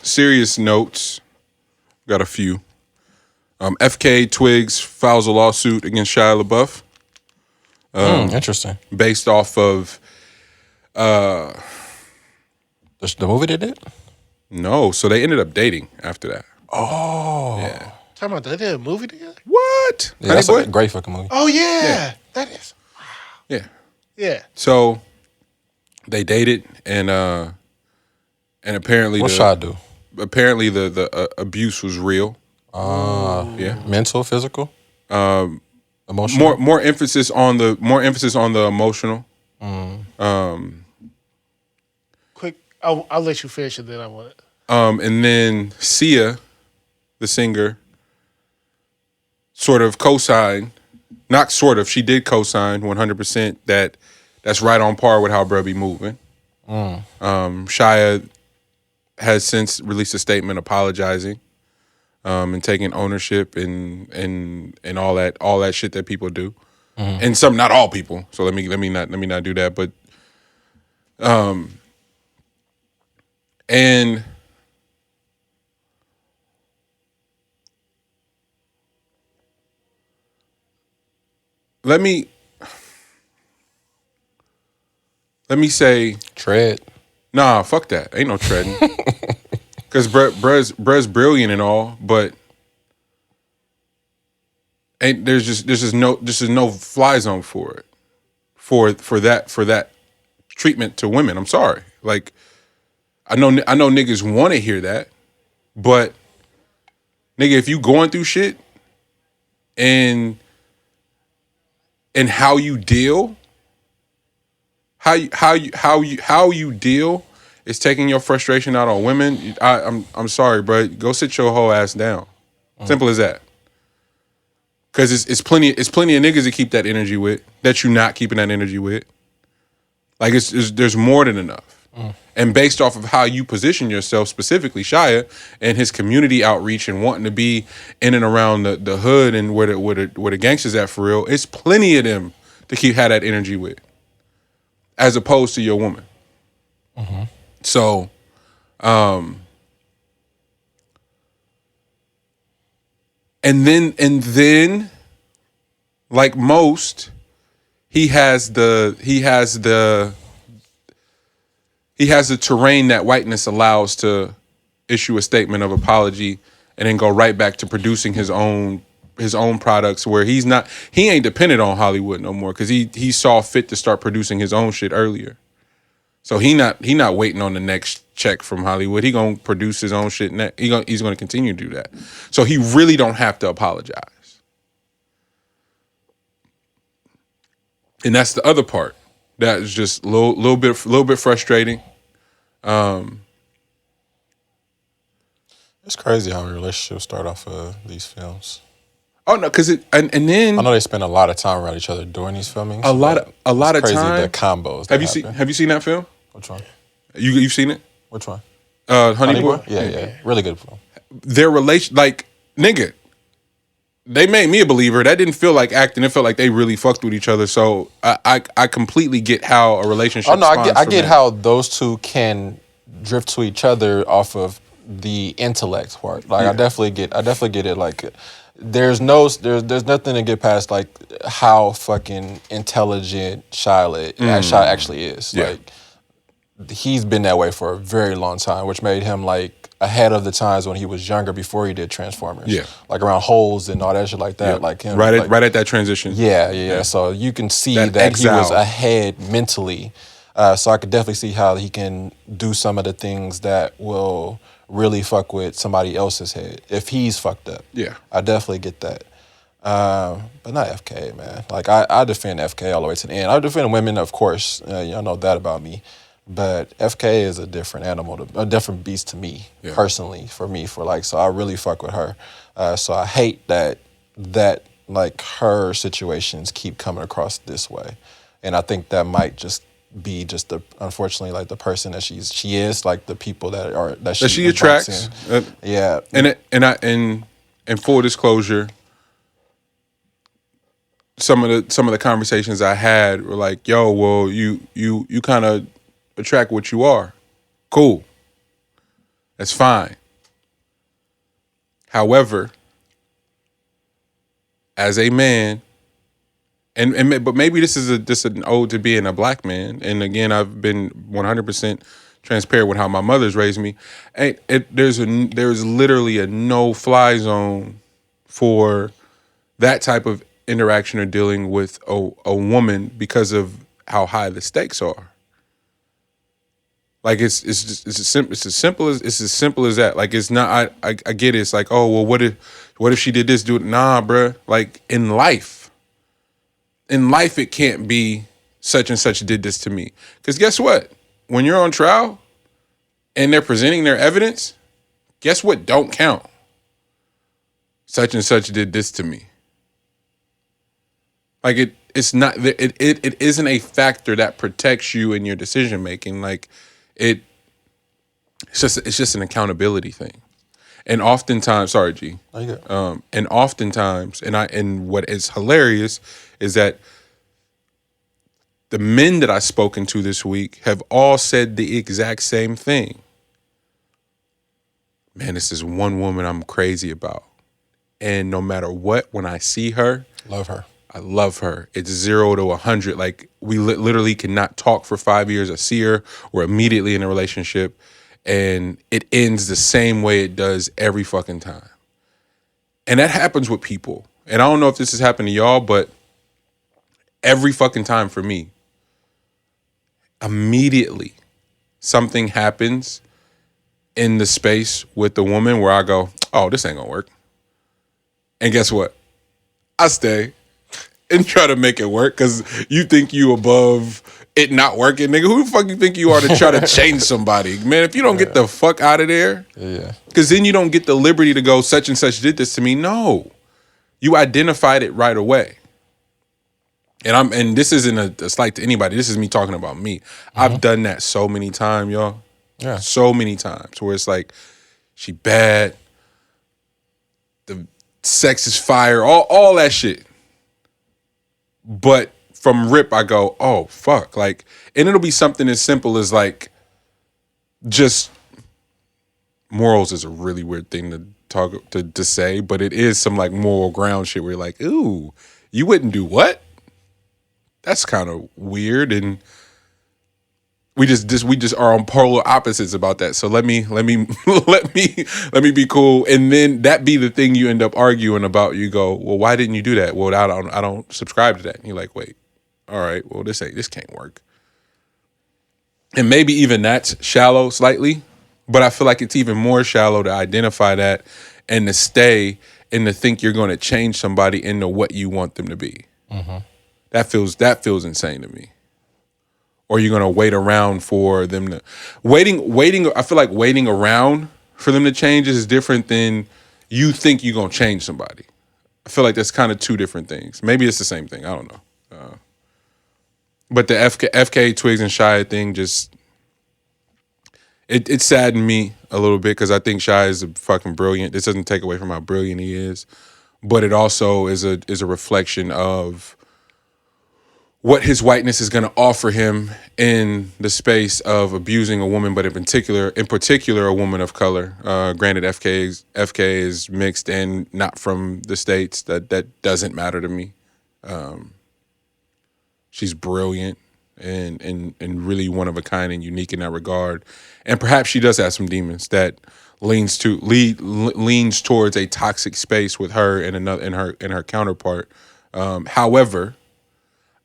serious notes. Got a few. FKA Twigs files a lawsuit against Shia LaBeouf. Interesting. Based off of The movie they did? no, so they ended up dating after that. Oh. Yeah. Talking about they did a movie together? What? Yeah, that's a great fucking movie. Oh yeah. That is. Yeah. Yeah. So they dated and apparently What Shia do? apparently the abuse was real. Yeah. Mental, physical? Emotional? More emphasis on the emotional. Quick, I'll let you finish and then I want it. And then Sia, the singer, sort of co-signed. Not sort of, she did co-sign 100% that's right on par with how bruh be moving. Shia has since released a statement apologizing and taking ownership and all that shit that people do. And some, not all people. So let me not do that. But and let me say, Tread. nah, fuck that. Ain't no treading. Because bruh's brilliant and all, but there's just no fly zone for it. For that treatment to women. I'm sorry. Like I know niggas want to hear that, but nigga, if you going through shit and how you deal, how you deal is taking your frustration out on women. I'm sorry, bro. Go sit your whole ass down. Simple as that. Cause it's plenty of niggas to keep that energy with that you not keeping that energy with. Like there's more than enough. And based off of how you position yourself, specifically Shia and his community outreach and wanting to be in and around the hood and where the gangsters at for real, it's plenty of them to have that energy with, as opposed to your woman. So, and then, like most, he has the terrain that whiteness allows to issue a statement of apology and then go right back to producing his own products, where he ain't dependent on Hollywood no more, because he saw fit to start producing his own shit earlier. So he not waiting on the next check from Hollywood. He gonna produce his own shit. He's gonna continue to do that. So he really don't have to apologize. And that's the other part that is just a little bit frustrating. It's crazy how relationships start off of these films. Oh no, because and then I know they spend a lot of time around each other during these filmings. a lot of crazy time. the combos. Have you seen that film? Which one? You've seen it? Which one? Honey Boy? Yeah. Really good film. Their relation, like, nigga, they made me a believer. That didn't feel like acting. It felt like they really fucked with each other. So I completely get how a relationship. Oh no, I get that. how those two can drift to each other off of the intellect part. Like I definitely get it. Like there's nothing to get past like how fucking intelligent Shia actually is. Yeah. Like he's been that way for a very long time, which made him like ahead of the times when he was younger before he did Transformers. Yeah. Like around holes and all that shit like that. Yeah. Like him. Right like, at that transition. Yeah. So you can see that he exile. was ahead mentally. So I could definitely see how he can do some of the things that will really fuck with somebody else's head if he's fucked up. Yeah. I definitely get that. But not FKA, man. Like I defend FKA all the way to the end. I defend women, of course. Y'all know that about me. But FKA is a different animal, a different beast to me, personally, so I really fuck with her. So I hate that like her situations keep coming across this way. And I think that might just be unfortunately like the person that she is, like the people that she attracts. Yeah. And full disclosure, some of the conversations I had were like, yo, well, you kind of attract what you are. Cool. That's fine. However, as a man, but maybe this is just an ode to being a black man. And again, I've been 100% transparent with how my mother's raised me. There's literally a no-fly zone for that type of interaction or dealing with a woman because of how high the stakes are. Like it's as simple as that. Like it's not. I get it. It's like, oh well, what if she did this? Do it? Nah, bruh. Like in life, it can't be such and such did this to me. Because guess what? When you're on trial and they're presenting their evidence, guess what? Don't count. Such and such did this to me. Like it's not. It isn't a factor that protects you in your decision making. Like. It's just an accountability thing, and oftentimes, sorry, G. Oh, you good. And oftentimes, and what is hilarious is that the men that I've spoken to this week have all said the exact same thing. Man, this is one woman I'm crazy about, and no matter what, when I see her, Love her. I love her. It's 0 to 100. Like we literally cannot talk for 5 years. I see her. We're immediately in a relationship, and it ends the same way it does every fucking time. And that happens with people. And I don't know if this has happened to y'all, but every fucking time for me, immediately something happens in the space with the woman where I go, oh, this ain't gonna work. And guess what? I stay and try to make it work because you think you above it not working, nigga. Who the fuck you think you are to try to change somebody? Man, if you don't get the fuck out of there, because then you don't get the liberty to go, such and such did this to me. No. You identified it right away. And this isn't a slight to anybody. This is me talking about me. Mm-hmm. I've done that so many times, y'all. Yeah. So many times where it's like, she bad, the sex is fire, all that shit. But from RIP, I go, oh, fuck. Like, and it'll be something as simple as like, just morals is a really weird thing to talk to say, but it is some like moral ground shit where you're like, ooh, you wouldn't do what? That's kind of weird. And we just are on polar opposites about that. So let me be cool. And then that be the thing you end up arguing about. You go, well, why didn't you do that? Well, I don't subscribe to that. And you're like, wait, all right, well, this can't work. And maybe even that's shallow slightly, but I feel like it's even more shallow to identify that and to stay and to think you're going to change somebody into what you want them to be. Mm-hmm. That feels insane to me. Or you're gonna wait around for them to waiting. I feel like waiting around for them to change is different than you think you're gonna change somebody. I feel like that's kind of two different things. Maybe it's the same thing. I don't know. But the FKA Twigs and Shia thing just it saddened me a little bit because I think Shia is fucking brilliant. This doesn't take away from how brilliant he is, but it also is a reflection of what his whiteness is going to offer him in the space of abusing a woman, but in particular, a woman of color. Granted, FKA is mixed and not from the States. That doesn't matter to me. She's brilliant and really one of a kind and unique in that regard. And perhaps she does have some demons that leans towards a toxic space with her and her counterpart. However,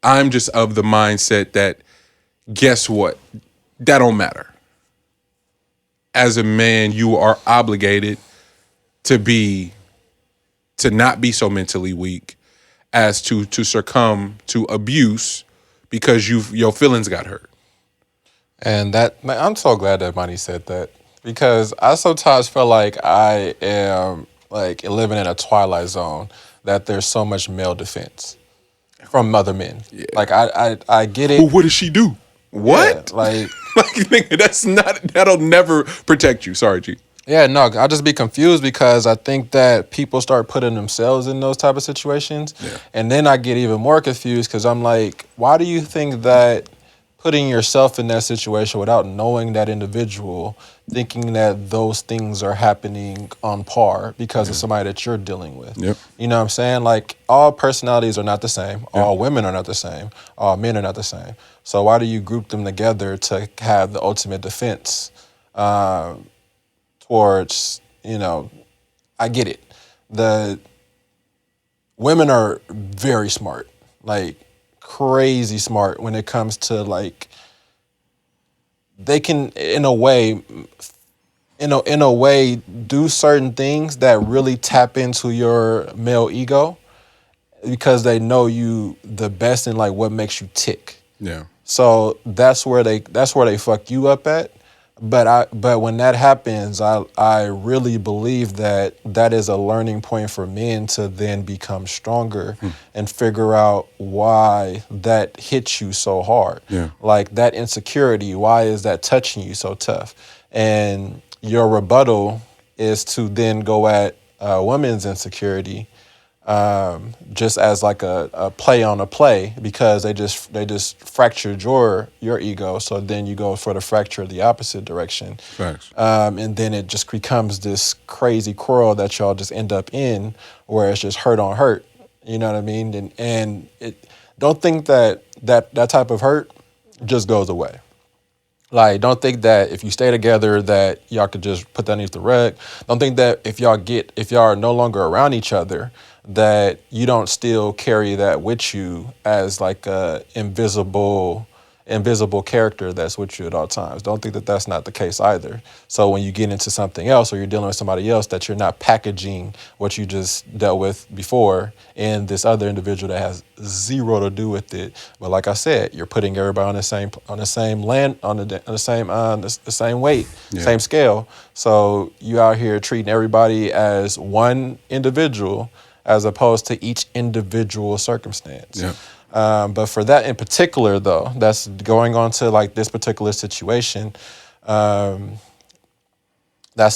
I'm just of the mindset that, guess what? That don't matter. As a man, you are obligated to not be so mentally weak as to succumb to abuse because your feelings got hurt. And that, man, I'm so glad that Monty said that because I sometimes feel like I am like living in a twilight zone, that there's so much male defense from other men. Yeah. Like I get it. Well, what does she do? What? Yeah, like nigga, that'll never protect you. Sorry, G. Yeah, no, I'll just be confused because I think that people start putting themselves in those type of situations. Yeah. And then I get even more confused because I'm like, why do you think that putting yourself in that situation without knowing that individual, thinking that those things are happening on par because of somebody that you're dealing with. Yep. You know what I'm saying? Like, all personalities are not the same. All women are not the same. All men are not the same. So why do you group them together to have the ultimate defense towards, you know, I get it. The women are very smart, like crazy smart when it comes to, like, they can in a way do certain things that really tap into your male ego because they know you the best in, like, what makes you tick. Yeah. So that's where they fuck you up at. But when that happens, I really believe that is a learning point for men to then become stronger and figure out why that hits you so hard. Yeah. Like, that insecurity, why is that touching you so tough? And your rebuttal is to then go at women's insecurity just as like a play on a play because they just fractured your ego. So then you go for the fracture the opposite direction. Facts. And then it just becomes this crazy quarrel that y'all just end up in where it's just hurt on hurt. You know what I mean? And don't think that type of hurt just goes away. Like, don't think that if you stay together that y'all could just put that underneath the rug. Don't think that if y'all are no longer around each other, that you don't still carry that with you as like a invisible character that's with you at all times. Don't think that that's not the case either. So when you get into something else or you're dealing with somebody else, that you're not packaging what you just dealt with before in this other individual that has zero to do with it. But like I said, you're putting everybody on the same weight, same scale. So you out here treating everybody as one individual as opposed to each individual circumstance. Yeah. But for that in particular, though, that's going on to like this particular situation, that's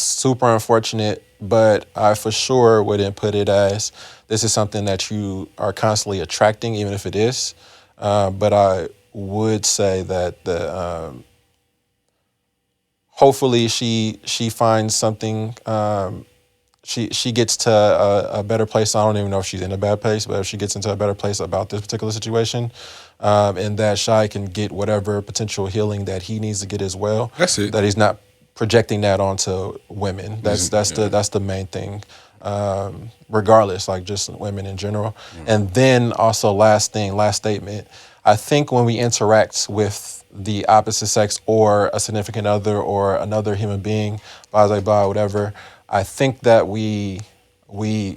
super unfortunate, but I for sure wouldn't put it as this is something that you are constantly attracting, even if it is. But I would say that hopefully she finds something. She gets to a better place. I don't even know if she's in a bad place, but if she gets into a better place about this particular situation, and that Shia can get whatever potential healing that he needs to get as well. That's it. That he's not projecting that onto women. That's the main thing. Regardless, like just women in general. And then also last statement. I think when we interact with the opposite sex or a significant other or another human being, blah, blah, blah, whatever, I think that we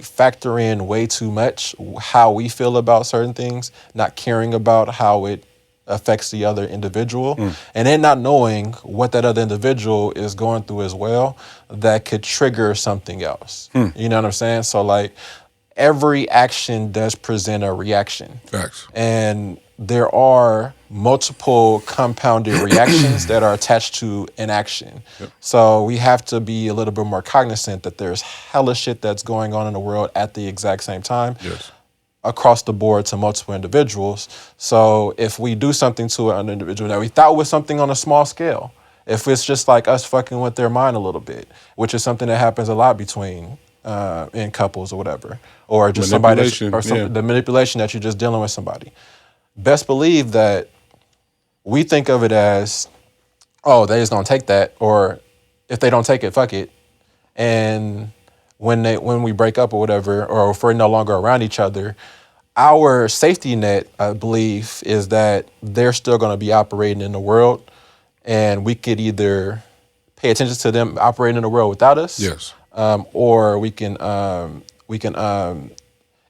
factor in way too much how we feel about certain things, not caring about how it affects the other individual, and then not knowing what that other individual is going through as well that could trigger something else. You know what I'm saying? So like every action does present a reaction. Facts. And there are multiple compounded reactions that are attached to an action. Yep. So we have to be a little bit more cognizant that there's hella shit that's going on in the world at the exact same time. Yes. Across the board to multiple individuals. So if we do something to an individual that we thought was something on a small scale, if it's just like us fucking with their mind a little bit, which is something that happens a lot between in couples or whatever, or just somebody the manipulation that you're just dealing with somebody. Best believe that we think of it as, oh, they just don't take that, or if they don't take it, fuck it. And when we break up or whatever, or if we're no longer around each other, our safety net, I believe, is that they're still going to be operating in the world, and we could either pay attention to them operating in the world without us, Yes. Or we can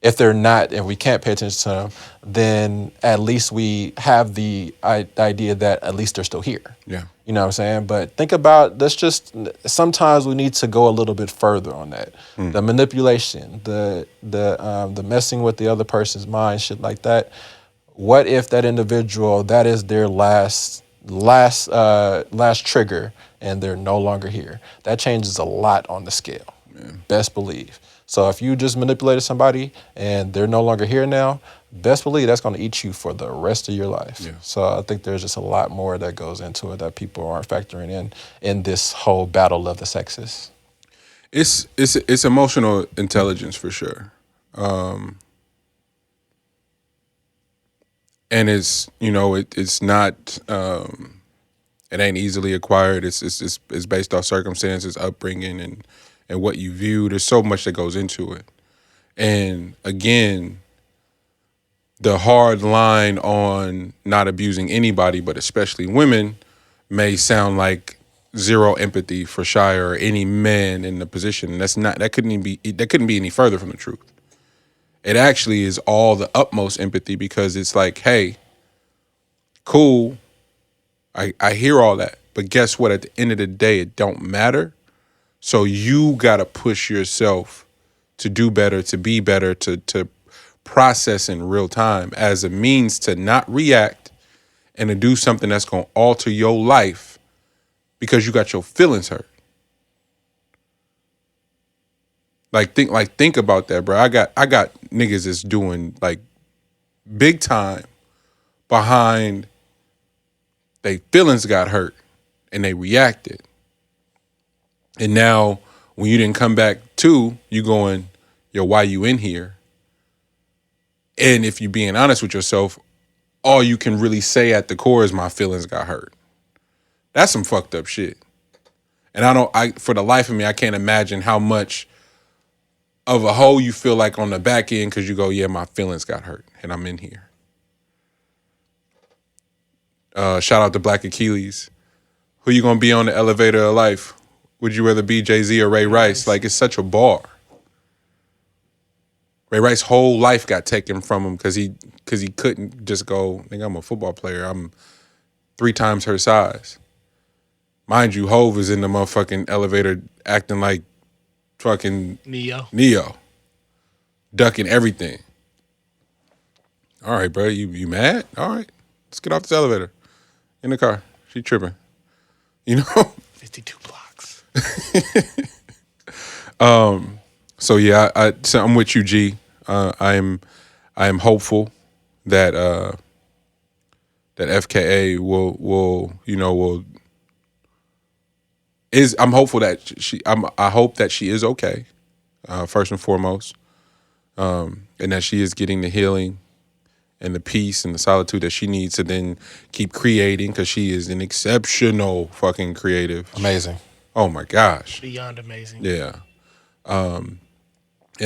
if they're not, if we can't pay attention to them, then at least we have the idea that at least they're still here. Yeah. You know what I'm saying? But think about, sometimes we need to go a little bit further on that. The manipulation, the messing with the other person's mind, shit like that. What if that individual, that is their last trigger and they're no longer here? That changes a lot on the scale. Best believe. So if you just manipulated somebody and they're no longer here now, best believe that's going to eat you for the rest of your life. Yeah. So I think there's just a lot more that goes into it that people aren't factoring in this whole battle of the sexes. It's emotional intelligence for sure. And it's, you know, it's not it ain't easily acquired. It's based off circumstances, upbringing, and what you view. There's so much that goes into it. And again, the hard line on not abusing anybody, but especially women, may sound like zero empathy for Shia or any man in the position. And that couldn't be any further from the truth. It actually is all the utmost empathy, because it's like, hey, cool, I hear all that, but guess what? At the end of the day, it don't matter. So you gotta push yourself to do better, to be better, to process in real time as a means to not react and to do something that's gonna alter your life because you got your feelings hurt. Think about that, bro. I got niggas that's doing like big time behind they feelings got hurt and they reacted. And now when you didn't come back to, you going, yo, why you in here? And if you being honest with yourself, all you can really say at the core is my feelings got hurt. That's some fucked up shit. And for the life of me, I can't imagine how much of a hole you feel like on the back end, because you go, yeah, my feelings got hurt and I'm in here. Shout out to Black Achilles. Who you gonna be on the elevator of life? Would you rather be Jay-Z or Ray Rice? Like, it's such a bar. Ray Rice's whole life got taken from him because he couldn't just go, nigga, I'm a football player. I'm 3 times her size. Mind you, Hove is in the motherfucking elevator acting like fucking Neo. Ducking everything. All right, bro, you mad? All right, let's get off this elevator. In the car. She tripping. You know? 52 blocks. So yeah, so I'm with you, G. I am hopeful that that FKA I'm hopeful that I hope that she is okay, first and foremost, and that she is getting the healing and the peace and the solitude that she needs to then keep creating, because she is an exceptional fucking creative. Amazing. Oh my gosh. Beyond amazing. Yeah. And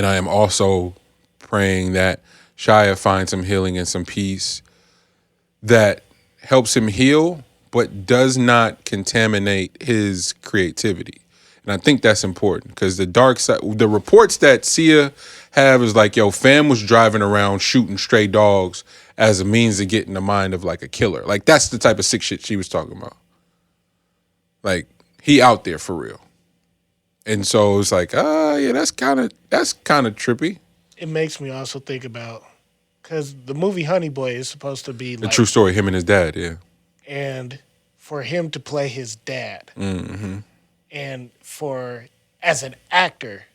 I am also praying that Shia finds some healing and some peace that helps him heal, but does not contaminate his creativity. And I think that's important, because the dark side, the reports that Shia have is like, yo, fam was driving around shooting stray dogs as a means to get in the mind of like a killer. Like, that's the type of sick shit she was talking about. Like, he out there for real. And so it's like, yeah, that's kind of trippy. It makes me also think about, because the movie Honey Boy is supposed to be A like true story, him and his dad, yeah. And for him to play his dad, and for, as an actor,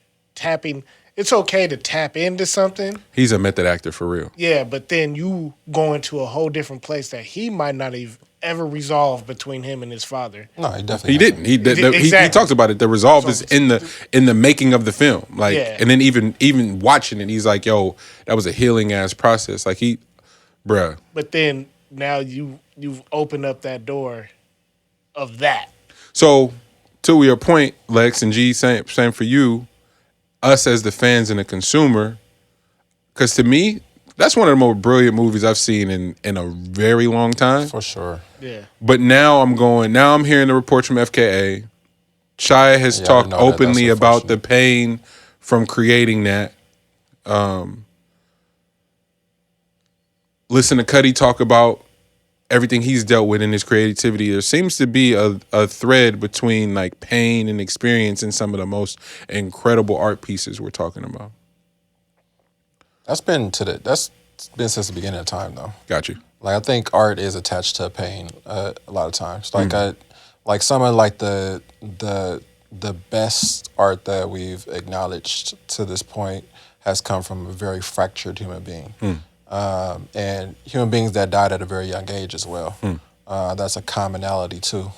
it's okay to tap into something. He's a method actor for real. Yeah, but then you go into a whole different place that he might not have ever resolved between him and his father. No, he definitely He didn't. He talks about it. The resolve is in the making of the film. Like, Yeah. and then even watching it, he's like, yo, that was a healing ass process. Like, bruh. But then now you've opened up that door of that. So, to your point, Lex and G, same for you, us as the fans and the consumer, because to me, that's one of the most brilliant movies I've seen in a very long time. For sure. Yeah. But now I'm hearing the reports from FKA. Shia has talked openly about the pain from creating that. Listen to Cuddy talk about everything he's dealt with in his creativity. There seems to be a thread between like pain and experience in some of the most incredible art pieces we're talking about. That's been since the beginning of time, though. Got you. Like, I think art is attached to pain a lot of times. Like like some of like the the best art that we've acknowledged to this point has come from a very fractured human being. And human beings that died at a very young age as well. That's a commonality too.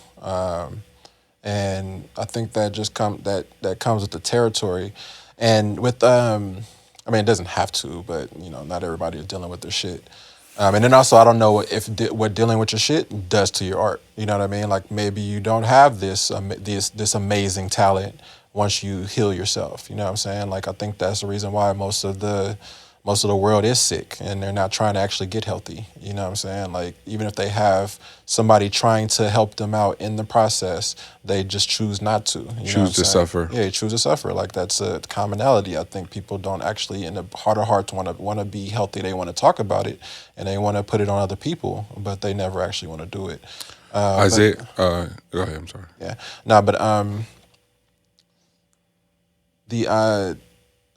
And I think that just that comes with the territory. And with, I mean, it doesn't have to, but, you know, not everybody is dealing with their shit. And then also, I don't know if what dealing with your shit does to your art. You know what I mean? Like maybe you don't have this amazing talent once you heal yourself. You know what I'm saying? Like I think that's the reason why most of the world is sick and they're not trying to actually get healthy. You know what I'm saying? Like even if they have somebody trying to help them out in the process, they just choose not to. Choose to suffer. Yeah, you choose to suffer. Like that's a commonality. I think people don't actually, in the heart of hearts, want to be healthy. They want to talk about it and they want to put it on other people, but they never actually want to do it. Isaiah, go ahead. I'm sorry. Yeah, no, but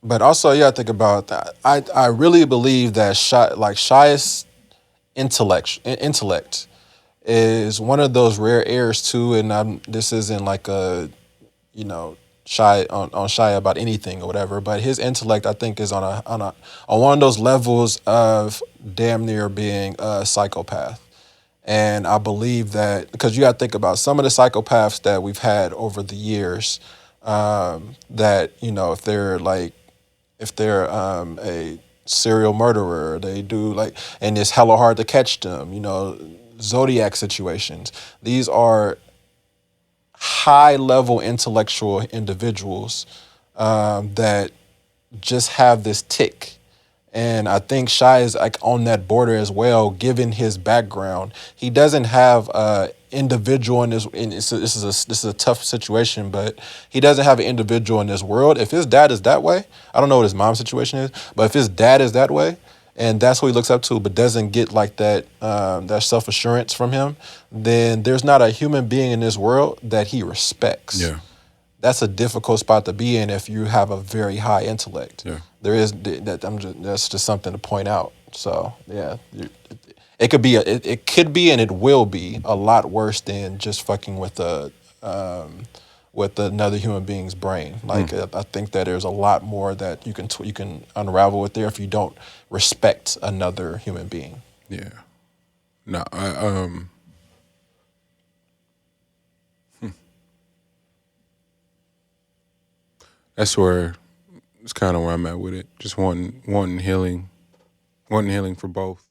but also, yeah, I think about that. I really believe that Shia's intellect is one of those rare airs too. And this isn't like a, you know, Shia on Shia about anything or whatever. But his intellect, I think, is on one of those levels of damn near being a psychopath. And I believe that because you got to think about some of the psychopaths that we've had over the years. That, you know, if they're a serial murderer, they do like, and it's hella hard to catch them, you know, Zodiac situations. These are high level intellectual individuals that just have this tick. And I think Shia is like on that border as well, given his background. He doesn't have individual in this. This is a tough situation, but he doesn't have an individual in this world. If his dad is that way, I don't know what his mom's situation is, but if his dad is that way, and that's who he looks up to, but doesn't get like that that self-assurance from him, then there's not a human being in this world that he respects. Yeah. That's a difficult spot to be in if you have a very high intellect. Yeah. There is that. That's just something to point out. So yeah, it could be and it will be a lot worse than just fucking with with another human being's brain. Like I think that there's a lot more that you can unravel with there if you don't respect another human being. Yeah. No, that's where it's kind of where I'm at with it. Just wanting healing for both.